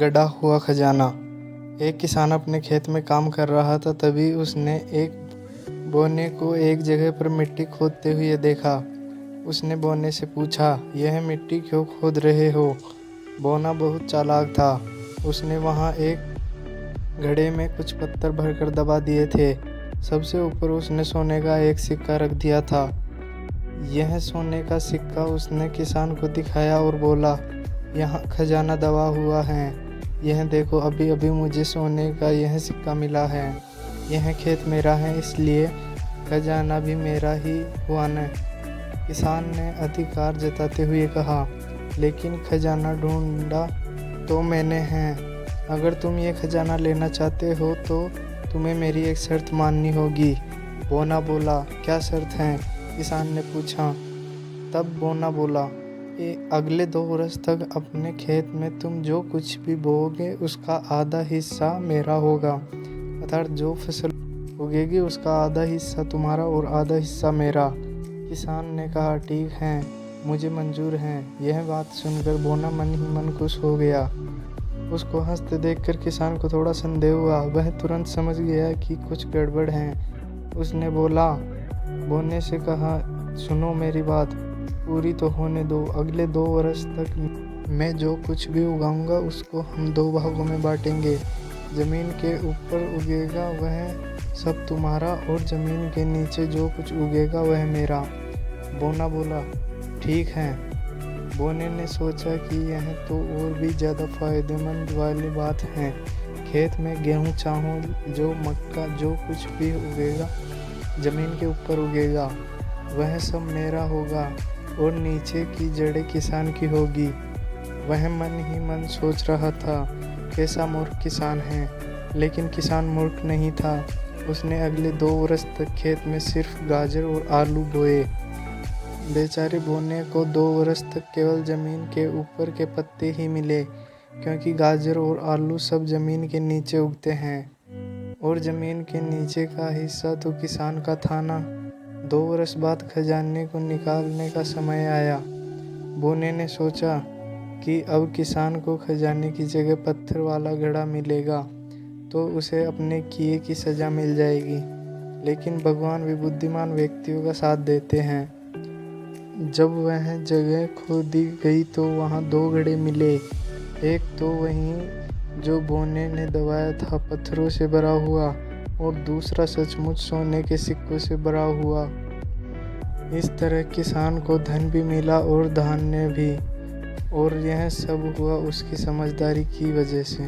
गड़ा हुआ खजाना। एक किसान अपने खेत में काम कर रहा था, तभी उसने एक बोने को एक जगह पर मिट्टी खोदते हुए देखा। उसने बोने से पूछा, यह मिट्टी क्यों खोद रहे हो? बोना बहुत चालाक था। उसने वहाँ एक घड़े में कुछ पत्थर भरकर दबा दिए थे। सबसे ऊपर उसने सोने का एक सिक्का रख दिया था। यह सोने का सिक्का उसने किसान को दिखाया और बोला, यहाँ खजाना दबा हुआ है। यह देखो, अभी अभी मुझे सोने का यह सिक्का मिला है। यह खेत मेरा है, इसलिए खजाना भी मेरा ही हुआ न। किसान ने अधिकार जताते हुए कहा, लेकिन खजाना ढूंढा तो मैंने है। अगर तुम ये खजाना लेना चाहते हो तो तुम्हें मेरी एक शर्त माननी होगी। बोना बोला, क्या शर्त है? किसान ने पूछा। तब बोना बोला, अगले 2 वर्ष तक अपने खेत में तुम जो कुछ भी बोओगे उसका आधा हिस्सा मेरा होगा। अर्थात जो फसल उगेगी उसका आधा हिस्सा तुम्हारा और आधा हिस्सा मेरा। किसान ने कहा, ठीक है, मुझे मंजूर है। यह बात सुनकर बोना मन ही मन खुश हो गया। उसको हंसते देखकर किसान को थोड़ा संदेह हुआ। वह तुरंत समझ गया कि कुछ गड़बड़ है। उसने बोने से कहा, सुनो, मेरी बात पूरी तो होने दो। अगले 2 वर्ष तक मैं जो कुछ भी उगाऊंगा उसको हम 2 भागों में बांटेंगे। जमीन के ऊपर उगेगा वह सब तुम्हारा और जमीन के नीचे जो कुछ उगेगा वह मेरा। बोना बोला, ठीक है। बोने ने सोचा कि यह तो और भी ज़्यादा फायदेमंद वाली बात है। खेत में गेहूँ, चावल, जो मक्का, जो कुछ भी उगेगा ज़मीन के ऊपर उगेगा वह सब मेरा होगा और नीचे की जड़ें किसान की होगी। वह मन ही मन सोच रहा था, कैसा मूर्ख किसान है। लेकिन किसान मूर्ख नहीं था। उसने अगले 2 वर्ष तक खेत में सिर्फ गाजर और आलू बोए। बेचारे बोने को 2 वर्ष तक केवल ज़मीन के ऊपर के पत्ते ही मिले, क्योंकि गाजर और आलू सब ज़मीन के नीचे उगते हैं और ज़मीन के नीचे का हिस्सा तो किसान का था ना। 2 वर्ष बाद खजाने को निकालने का समय आया। बोने ने सोचा कि अब किसान को खजाने की जगह पत्थर वाला घड़ा मिलेगा तो उसे अपने किए की सज़ा मिल जाएगी। लेकिन भगवान भी बुद्धिमान व्यक्तियों का साथ देते हैं। जब वह जगह खोदी गई तो वहाँ 2 घड़े मिले। एक तो वहीं जो बोने ने दबाया था, पत्थरों से भरा हुआ, और दूसरा सचमुच सोने के सिक्कों से भरा हुआ। इस तरह किसान को धन भी मिला और धान्य भी, और यह सब हुआ उसकी समझदारी की वजह से।